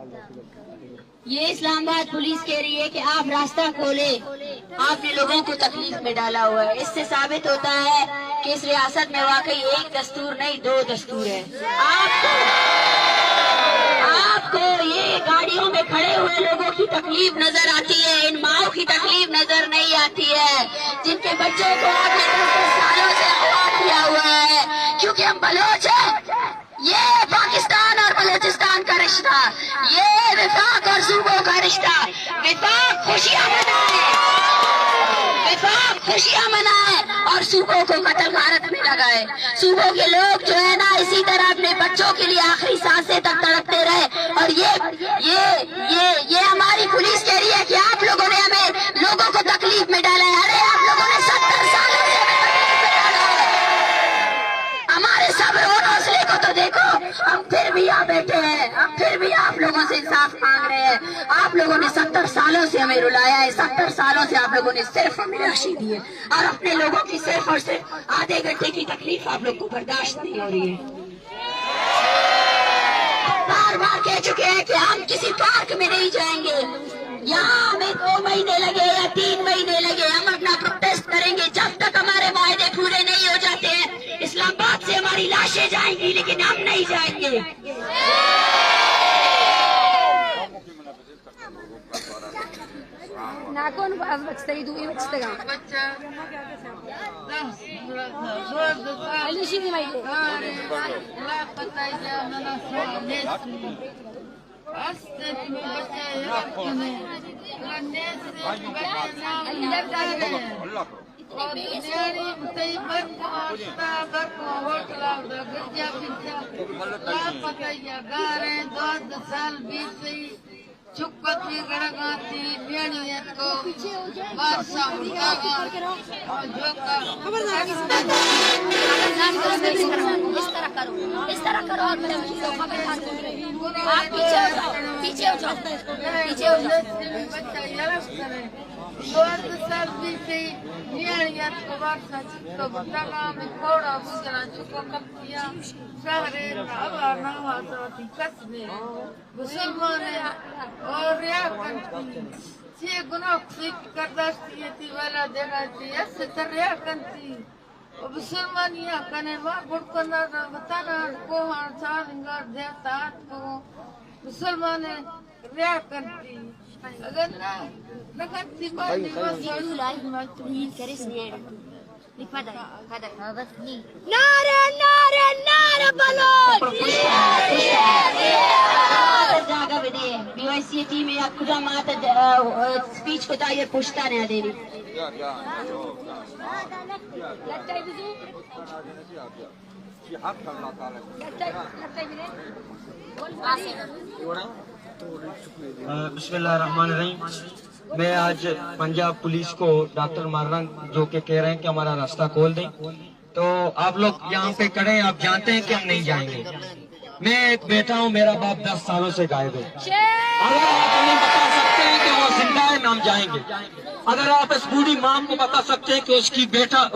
ये इस्लामाबाद पुलिस कह रही है कि आप रास्ता खोले, आपने लोगों को तकलीफ में डाला हुआ है। इससे साबित होता है कि इस रियासत में वाकई एक दस्तूर नहीं 2 दस्तूर है। आपको ये गाड़ियों में खड़े हुए लोगों की तकलीफ नजर आती है, इन माओ की तकलीफ नजर नहीं आती है, जिनके बच्चों को आपने 10 सालों से अगवा किया हुआ है। क्योंकि हम बलोच हैं। ये पाकिस्तान और बलोचिस्तान का रिश्ता, ये विफाक और सूबों का रिश्ता। विफाक खुशियां मनाए, विफाक खुशियां मनाए और सूबों को कत्ल गारत में लगाए। सूबों के लोग जो है ना इसी तरह अपने बच्चों के लिए आखिरी सांसें तक तड़पते रहे। और ये हमारी पुलिस कह रही है कि आप लोगों ने हमें लोगों को तकलीफ में डाला है। अरे आप लोगों ने 70 सालों से हमें तकलीफ में डाला है। हमारे सब्र और हौसले को तो देखो, हम फिर भी यहाँ बैठे हैं, हम फिर भी आप लोगों से इंसाफ मांग रहे हैं। आप लोगों ने 70 सालों से हमें रुलाया है, 70 सालों से आप लोगों ने सिर्फ हमें राशि दी है और अपने लोगों की सिर्फ और सिर्फ आधे घंटे की तकलीफ आप लोग को बर्दाश्त नहीं हो रही है। बार बार कह चुके हैं कि हम किसी पार्क में नहीं जाएंगे। यहाँ हमें 2 महीने लगे या 3 महीने लगे, हम अपना प्रोटेस्ट करेंगे जब तक हमारे वायदे पूरे नहीं हो जाते हैं। इस्लामाबाद से हमारी लाशें जाएंगी लेकिन हम नहीं जाएंगे। नाकोन बाज बचते ही दूरी बचते का बच्चा अलीशी दी माइले ला पता है क्या मैंने अस्ते में बच्चा है ने और मेरी बताई बरको होटल गज्जा पिज्जा ला पता है गारे 2 साल बीत गई चुपती गड़गाती बेड़ियत को बादशाह उठागा और जो का इस तरह करो और मेरे आप पीछे हो जाओ बच्चा यरस करे 2 साल बीते बेड़ियत को बादशाह चित्तो उठागा में थोड़ा गुजरा चुको कपिया शहरे अब नवा तो कसबे मुसलमान और या कंती चे गुनाह फिक करदास्ती थी वाला जगह थी ऐसे तरह कंती और मुसलमानिया कने वा गुड़कना बताना को हांसांगा देवता को मुसलमान रिया कंती अगर ना लगती बानी बस लाई करिस नहीं नारे नारे नारे बलोच जागा बदे बीवाईसी टीम या खुदा माता स्पीच को ताये पुछता नहीं देनी बिस्मिल्लाहिर्रहमानिर्रहीम। मैं आज पंजाब पुलिस को डॉक्टर मार रहा हूं जो कि कह रहे हैं कि हमारा रास्ता खोल दें। तो आप लोग यहाँ पे खड़े हैं, आप जानते हैं कि हम नहीं जाएंगे। मैं एक बेटा हूँ, मेरा बाप 10 सालों से गायब है। अगर आप हमें बता सकते हैं कि वो जिंदा है, हम जाएंगे। अगर आप इस बूढ़ी माँ को बता सकते हैं कि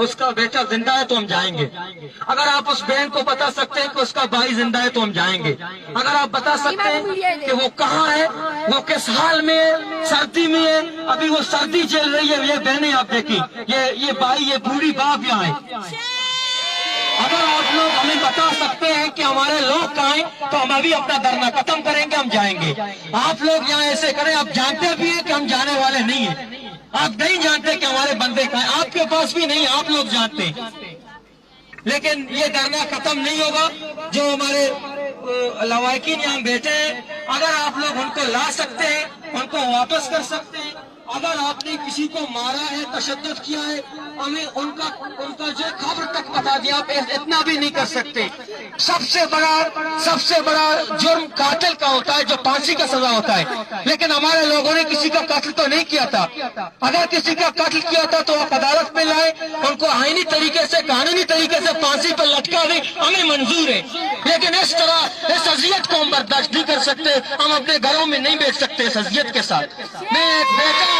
उसका बेटा जिंदा है तो हम जाएंगे। अगर आप उस बहन को बता सकते हैं कि उसका भाई जिंदा है तो हम जाएंगे। अगर आप बता सकते हैं कि वो कहाँ है, वो किस हाल में है, सर्दी में है, अभी वो सर्दी चल रही है। ये बहनें आप देखी, ये भाई, ये बूढ़ी बाप यहाँ है। अगर आप लोग हमें बता सकते हैं कि हमारे लोग कहाँ हैं तो हम अभी अपना धरना खत्म करेंगे, हम जाएंगे। आप लोग यहाँ ऐसे करें, आप जानते भी हैं कि हम जाने वाले नहीं हैं। आप नहीं जानते कि हमारे बंदे कहाँ हैं, आपके पास भी नहीं, आप लोग जानते हैं। लेकिन ये धरना खत्म नहीं होगा। जो हमारे लवाकिन यहाँ बैठे हैं, अगर आप लोग उनको ला सकते हैं, उनको वापस कर सकते हैं। अगर आपने किसी को मारा है, तशद्दुद किया है, हमें उनका जो खबर तक बता दिया। आप इतना भी नहीं कर सकते। सबसे बड़ा जुर्म कातिल का होता है, जो फांसी का सजा होता है। लेकिन हमारे लोगों ने किसी का कत्ल तो नहीं किया था। अगर किसी का कत्ल किया था तो आप अदालत में लाए, उनको आईनी तरीके से, कानूनी तरीके से फांसी पर लटका दें, हमें मंजूर है। लेकिन इस तरह इस अजियत को हम बर्दाश्त नहीं कर सकते। हम अपने घरों में नहीं बैठ सकते इस अजियत के साथ। मैं एक बेटा हूँ,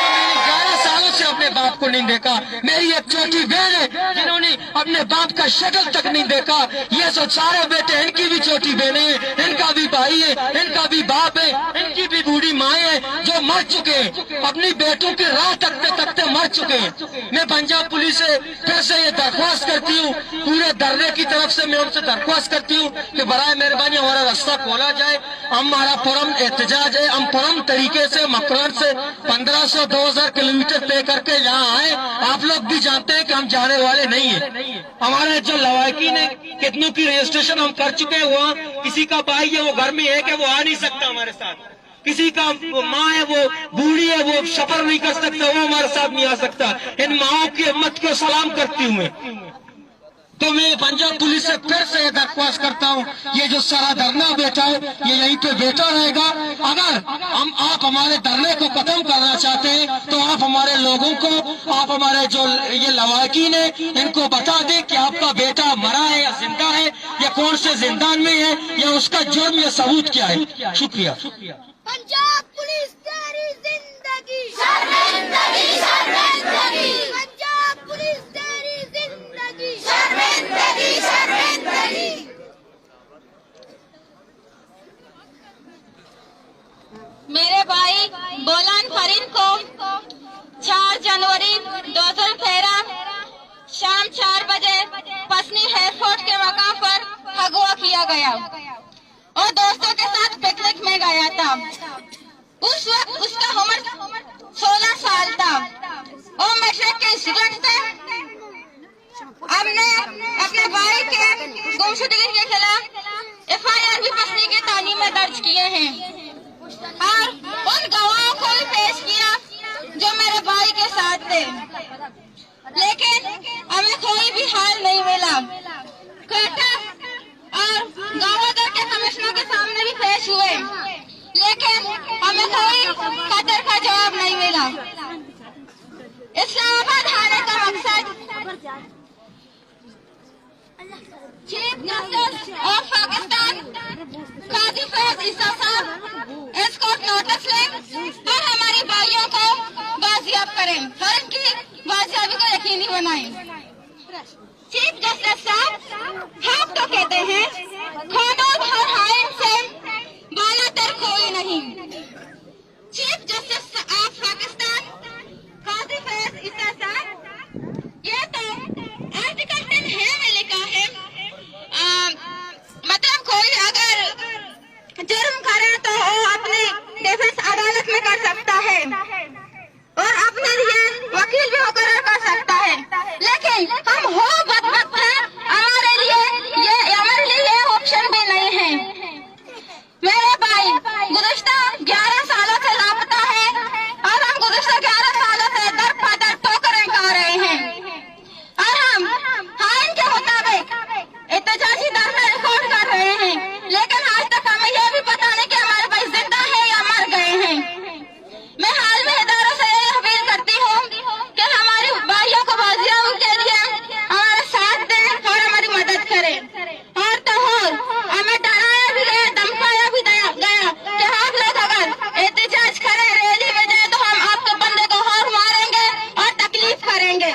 मैंने 11 सालों से अपने बाप को नहीं देखा। मेरी एक छोटी बहन है जिन्होंने अपने बाप का शक्ल तक नहीं देखा। ये सब सारे बेटे, इनकी भी छोटी बहनें हैं, इनका भी भाई है, इनका भी बाप है, इनकी भी बूढ़ी माएँ हैं जो मर चुके हैं, अपनी बेटों की राह तकते तकते मर चुके हैं। मैं पंजाब पुलिस से फिर से ये दरख्वास्त करती हूँ, पूरे धरने की तरफ से मैं उनसे दरख्वास्त करती हूँ कि बराए मेहरबानी हमारा रास्ता खोला जाए। हमारा परम एहतजाज है, हम परम तरीके से मकरान से 1500-2000 किलोमीटर तय करके यहाँ आए। आप लोग भी जानते हैं कि हम जाने वाले नहीं है। हमारे जो लवाकिन है, कितनों की रजिस्ट्रेशन हम कर चुके हैं, वहाँ किसी का भाई है वो घर में है कि वो आ नहीं सकता हमारे साथ, किसी का माँ है वो बूढ़ी है वो सफर नहीं कर सकता, वो हमारे साथ नहीं आ सकता। इन माओं की हिम्मत को सलाम करती हूँ मैं। तो मैं पंजाब पुलिस से फिर से दरख्वास्त करता हूँ, ये जो सारा धरना बैठा है ये यहीं पे बैठा रहेगा। अगर आप हमारे धरने को खत्म करना चाहते हैं तो आप हमारे लोगों को, आप हमारे जो ये लवाकिन है इनको बता दें कि आपका बेटा मरा है या जिंदा है, या कौन से जिंदान में है, या उसका जुर्म या सबूत क्या है। शुक्रिया। पंजाब पुलिस तेरी जिंदगी शर्मिंदगी शर्मिंदगी, पंजाब पुलिस तेरी जिंदगी शर्मिंदगी शर्मिंदगी। मेरे भाई बोलान फरीद को 4 जनवरी 2013 शाम 4 बजे पसनी एयरपोर्ट के मकाम पर अगवा किया गया और दोस्तों के साथ पिकनिक में गया था। उस वक्त उसका उम्र 16 साल था और मैट्रिक के स्टूडेंट थे। हमने अपने भाई के गुमशुदगी के खिलाफ FIR भी पसनी की तानी में दर्ज किए हैं और उन गवाहों को भी पेश किया जो मेरे भाई के साथ थे, लेकिन हमें कोई भी हाल नहीं मिला। क्वेटा और गावोदर के कमिश्नर के सामने भी पेश हुए, लेकिन हमें कोई कदर का जवाब नहीं मिला। इस्लामाबाद आने का मकसद चीफ जस्टिस ऑफ पाकिस्तान काजी फैज ईसा साहब एस्कॉर्ट नोटिस लें और हमारे भाइयों को बाजियाब करें और इनकी बाजियाबी को यकीनी बनाएं। चीफ जस्टिस साहब, हम तो कहते हैं कानून और आईन से बालातर कोई नहीं। चीफ जस्टिस ऑफ पाकिस्तान काजी फैज ईसा साहब, ये तो आर्टिकल 10A में लिखा है, मतलब कोई अगर जुर्म करे तो वो अपनी डिफेंस अदालत में कर सकता है और अपने लिए वकील भी मुकर्रर कर सकता है, लेकिन हम हो बदबख्त हैं, हमारे लिए ये ऑप्शन भी नहीं है। मेरे भाई गुज़िश्ता 11 सालों से लापता है और हम गुज़िश्ता 11 सालों से दर पदर ठोकरें खा रहे हैं और हम आईन के मुताबिक एहतजाजी धरना रिकॉर्ड कर रहे हैं, लेकिन आज तक हमें यह भी पता नहीं कि हमारे भाई जिंदा है या मर गए हैं। मैं हाल में इदारों से यह अपील करती हूँ कि हमारे भाइयों को बाजियाबी के लिए हमारा साथ दें और हमारी मदद करें। और तो और हमें डराया भी गया, धमकाया भी गया कि आप लोग अगर एहतजाज करें, रैली में जाए तो हम आपके बंदे को और मारेंगे और तकलीफ करेंगे।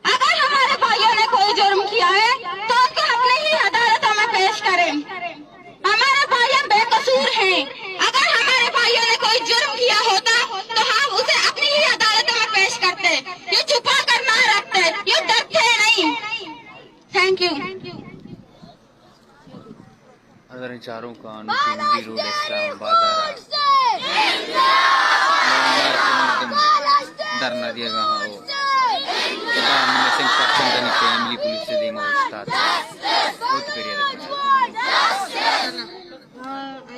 अगर हमारे भाइयों ने कोई जुर्म किया है तो उनको अपने ही अदालतों में पेश करें। हमारे भाई बेकसूर हैं। अगर हमारे भाइयों ने कोई जुर्म किया होता तो हम उसे अपनी ही अदालतों में पेश करते, ये छुपा कर ना रखते, ये डरते नहीं। Thank you. अगर इन चारों का अनुकूल रोड इस्लामाबाद धरना दिया गया हो फैमिली पुलिस से देमा बहुत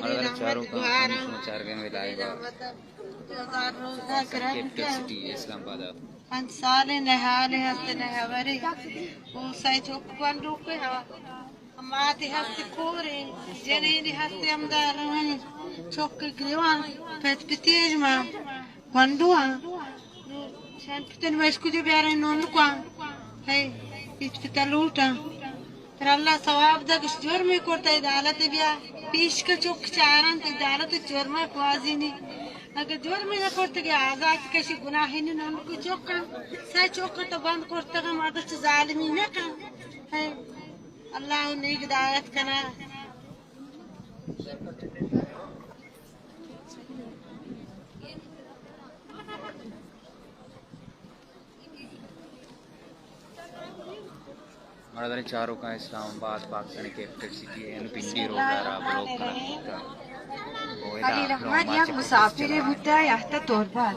अगर चारों का समाचार गए लाएगा कैपिटल सिटी इस्लामाबाद 5 साल नहाले हस्ते नहावरे वो साइज ओपन रुके हमारे हस्ते कोरे जने हस्ते हमदार चौक ग्रीवा पेट पितेज मा पंडुआ शान पितन वैसकु जो प्यारे नोन को है इस पितलूटा पर अल्लाह सवाब दा कुछ जोर में करता है दालत बिया पीश का चौक चारन ते दालत जोर में क्वाजी नहीं अगर जोर में करते गए आजाद कैसी गुनाह नहीं उनको चौका सही चौका तो बंद करते गए मदद से जालिमी न कर है अल्लाह ने हिदायत करना हमारे चारों का इस्लामाबाद पाकिस्तान के कैपिटल सिटी है पिंडी रोगारा ब्लॉक का Ali Rahman jak musafiri buta yahta torbat.